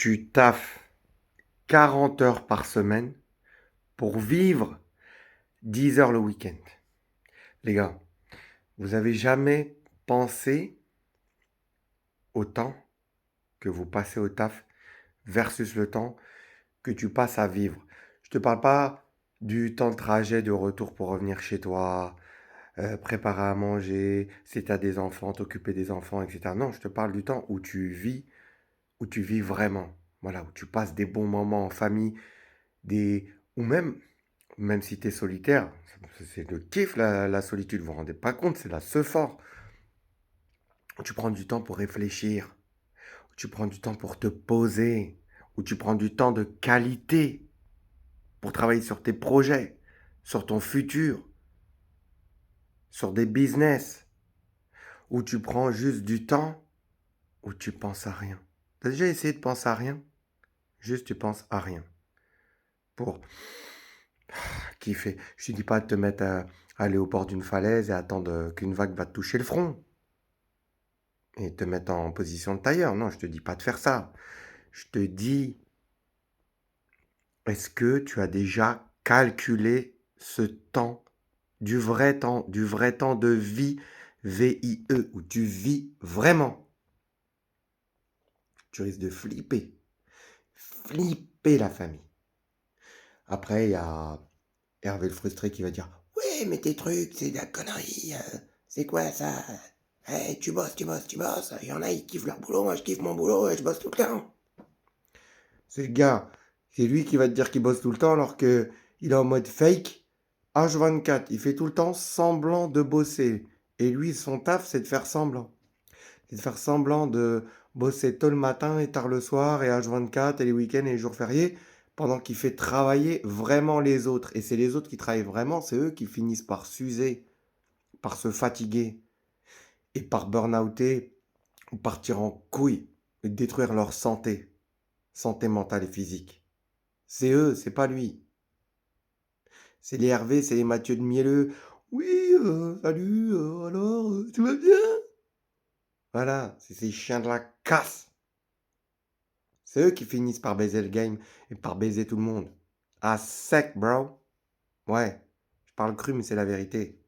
tu taffes 40 heures par semaine pour vivre 10 heures le week-end. Les gars, vous avez jamais pensé au temps que vous passez au taf versus le temps que tu passes à vivre. Je te parle pas du temps de trajet de retour pour revenir chez toi, préparer à manger, si tu as des enfants, t'occuper des enfants, etc. Non, je te parle du temps où tu vis vraiment. Voilà, où tu passes des bons moments en famille, ou même si tu es solitaire, c'est le kiff la solitude, vous vous rendez pas compte, c'est la ce fort. Tu prends du temps pour réfléchir, tu prends du temps pour te poser, ou tu prends du temps de qualité pour travailler sur tes projets, sur ton futur, sur des business, ou tu prends juste du temps où tu penses à rien. T'as déjà essayé de penser à rien? Juste tu penses à rien. Pour kiffer. Je te dis pas de te mettre à aller au bord d'une falaise et attendre qu'une vague va te toucher le front et te mettre en position de tailleur. Non, je te dis pas de faire ça. Je te dis, est-ce que tu as déjà calculé ce temps, du vrai temps de vie, V-I-E, où tu vis vraiment? Tu risques de flipper. Flipper la famille. Après, il y a Hervé le frustré qui va dire, ouais, mais tes trucs, c'est de la connerie. C'est quoi ça? Hey, tu bosses, tu bosses, tu bosses. Il y en a, ils kiffent leur boulot, moi je kiffe mon boulot et je bosse tout le temps. C'est le gars, c'est lui qui va te dire qu'il bosse tout le temps alors que il est en mode fake. H24, il fait tout le temps semblant de bosser. Et lui, son taf, c'est de faire semblant. C'est de faire semblant de bosser tôt le matin et tard le soir et H24 et les week-ends et les jours fériés pendant qu'il fait travailler vraiment les autres. Et c'est les autres qui travaillent vraiment, c'est eux qui finissent par s'user, par se fatiguer et par burn-outer ou partir en couille et détruire leur santé mentale et physique. C'est eux, c'est pas lui. C'est les Hervé, c'est les Mathieu de Mielleux. Oui, salut, alors, tu vas bien? Voilà, c'est ces chiens de la casse. C'est eux qui finissent par baiser le game et par baiser tout le monde. À sec, bro. Ouais, je parle cru, mais c'est la vérité.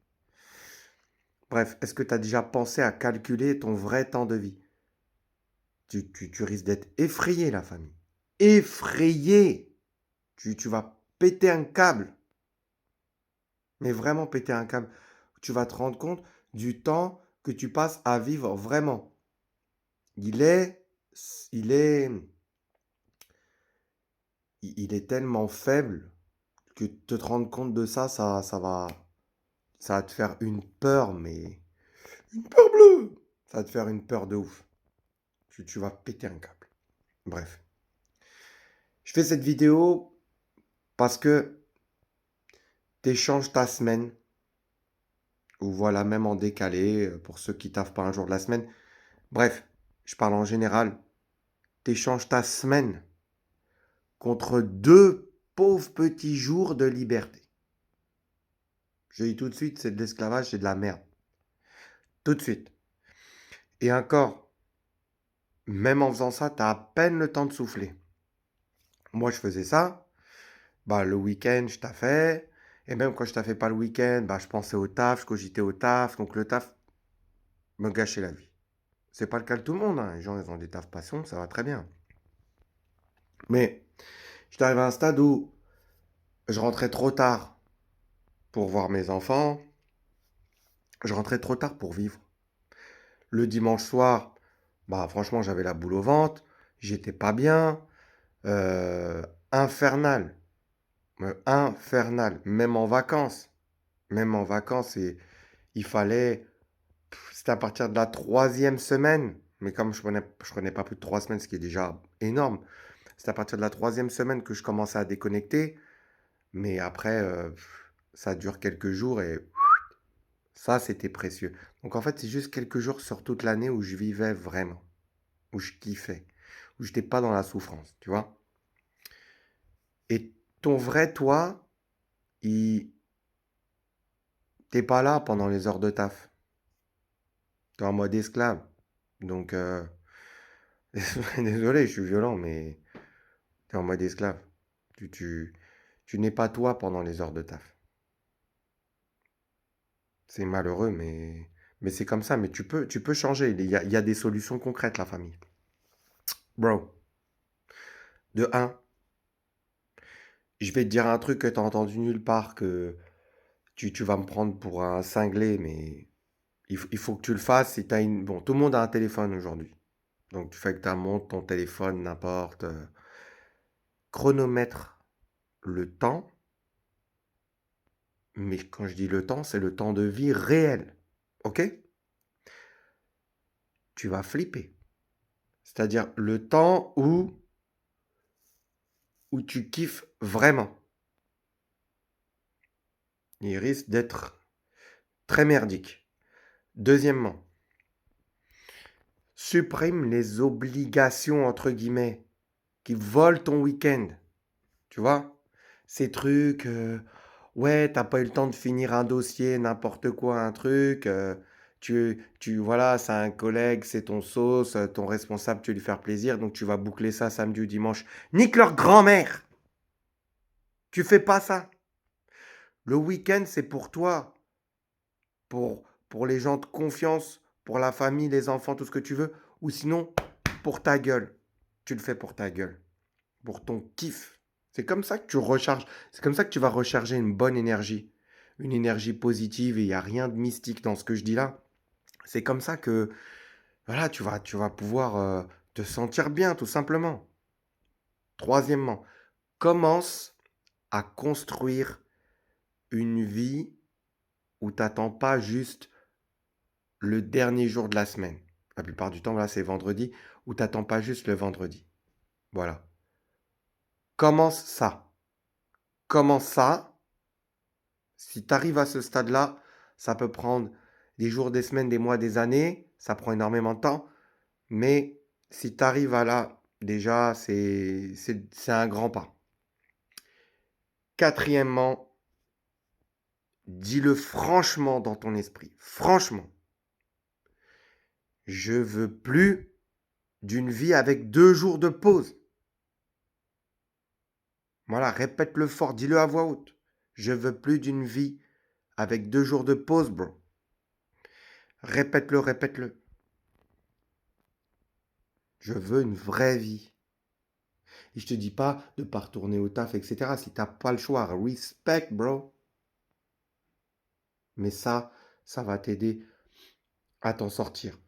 Bref, est-ce que tu as déjà pensé à calculer ton vrai temps de vie? Tu risques d'être effrayé, la famille. Effrayé! Tu vas péter un câble. Mais vraiment péter un câble. Tu vas te rendre compte du temps que tu passes à vivre vraiment. Il est, il est, il est tellement faible que te rendre compte de ça, ça va te faire une peur, mais une peur bleue. Ça va te faire une peur de ouf. Tu vas péter un câble. Bref. Je fais cette vidéo parce que t'échanges ta semaine, ou voilà, même en décalé, pour ceux qui taffent pas un jour de la semaine. Bref, je parle en général. T'échanges ta semaine contre 2 pauvres petits jours de liberté. Je dis tout de suite, c'est de l'esclavage, c'est de la merde. Tout de suite. Et encore, même en faisant ça, t'as à peine le temps de souffler. Moi, je faisais ça. Bah, le week-end, je taffais. Et même quand je taffais pas le week-end, bah, je pensais au taf, je cogitais au taf. Donc le taf me gâchait la vie. C'est pas le cas de tout le monde, hein. Les gens, ils ont des tafs passion, ça va très bien. Mais j'étais arrivé à un stade où je rentrais trop tard pour voir mes enfants. Je rentrais trop tard pour vivre. Le dimanche soir, bah franchement, j'avais la boule au ventre. J'étais pas bien. Euh, infernal. Infernal. Même en vacances. Même en vacances, il fallait. C'était à partir de la troisième semaine. Mais comme je prenais pas plus de 3 semaines, ce qui est déjà énorme. C'était à partir de la troisième semaine que je commençais à déconnecter. Mais après, ça dure quelques jours et ça, c'était précieux. Donc en fait, c'est juste quelques jours sur toute l'année où je vivais vraiment, où je kiffais, où j'étais pas dans la souffrance, tu vois. Et ton vrai toi, il... t'es pas là pendant les heures de taf. T'es en mode esclave. Donc, désolé, je suis violent, mais Tu es en mode esclave. Tu, tu, tu n'es pas toi pendant les heures de taf. C'est malheureux, mais c'est comme ça. Mais tu peux changer. Il y a des solutions concrètes, la famille. Bro, de un, je vais te dire un truc que tu as entendu nulle part, que tu vas me prendre pour un cinglé, mais il faut que tu le fasses si tu as une... Bon, tout le monde a un téléphone aujourd'hui. Donc tu fais que tu montes ton téléphone, n'importe. Chronomètre le temps, mais quand je dis le temps, c'est le temps de vie réel. Ok? Tu vas flipper. C'est-à-dire le temps où tu kiffes vraiment. Il risque d'être très merdique. Deuxièmement, supprime les obligations, entre guillemets, qui volent ton week-end. Tu vois? Ces trucs, ouais, t'as pas eu le temps de finir un dossier, n'importe quoi, un truc. Voilà, c'est un collègue, c'est ton sauce, ton responsable, tu veux lui faire plaisir, donc tu vas boucler ça samedi ou dimanche. Nique leur grand-mère! Tu fais pas ça. Le week-end, c'est pour toi, pour les gens de confiance, pour la famille, les enfants, tout ce que tu veux, ou sinon, pour ta gueule. Tu le fais pour ta gueule, pour ton kiff. C'est comme ça que tu recharges, c'est comme ça que tu vas recharger une énergie positive, et il n'y a rien de mystique dans ce que je dis là. C'est comme ça que, voilà, tu vas pouvoir te sentir bien, tout simplement. Troisièmement, commence à construire une vie où tu n'attends pas juste le dernier jour de la semaine. La plupart du temps, voilà, c'est vendredi, où tu n'attends pas juste le vendredi. Voilà. Commence ça. Commence ça. Si tu arrives à ce stade-là, ça peut prendre des jours, des semaines, des mois, des années. Ça prend énormément de temps. Mais si tu arrives à là, déjà, c'est un grand pas. Quatrièmement, dis-le franchement dans ton esprit. Franchement. Je veux plus d'une vie avec 2 jours de pause. Voilà, répète-le fort, dis-le à voix haute. Je veux plus d'une vie avec 2 jours de pause, bro. Répète-le, répète-le. Je veux une vraie vie. Et je te dis pas de pas retourner au taf, etc. Si t'as pas le choix, respect, bro. Mais ça va t'aider à t'en sortir.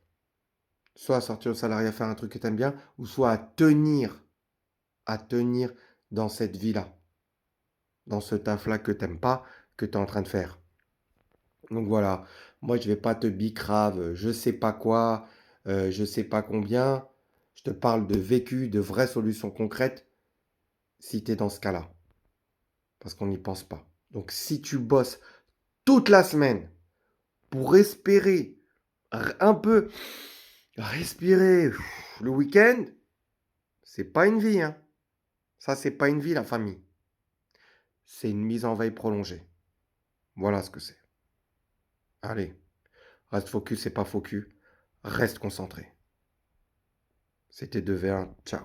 Soit à sortir au salariat, faire un truc que t'aimes bien, ou soit à tenir dans cette vie-là, dans ce taf-là que t'aimes pas, que tu es en train de faire. Donc voilà, moi je vais pas te bicrave, je sais pas quoi, je sais pas combien. Je te parle de vécu, de vraies solutions concrètes si tu es dans ce cas-là. Parce qu'on n'y pense pas. Donc si tu bosses toute la semaine pour espérer un peu respirer le week-end, c'est pas une vie, hein. Ça, c'est pas une vie, la famille. C'est une mise en veille prolongée. Voilà ce que c'est. Allez, reste focus, c'est pas focus. Reste concentré. C'était 2 V1. Ciao.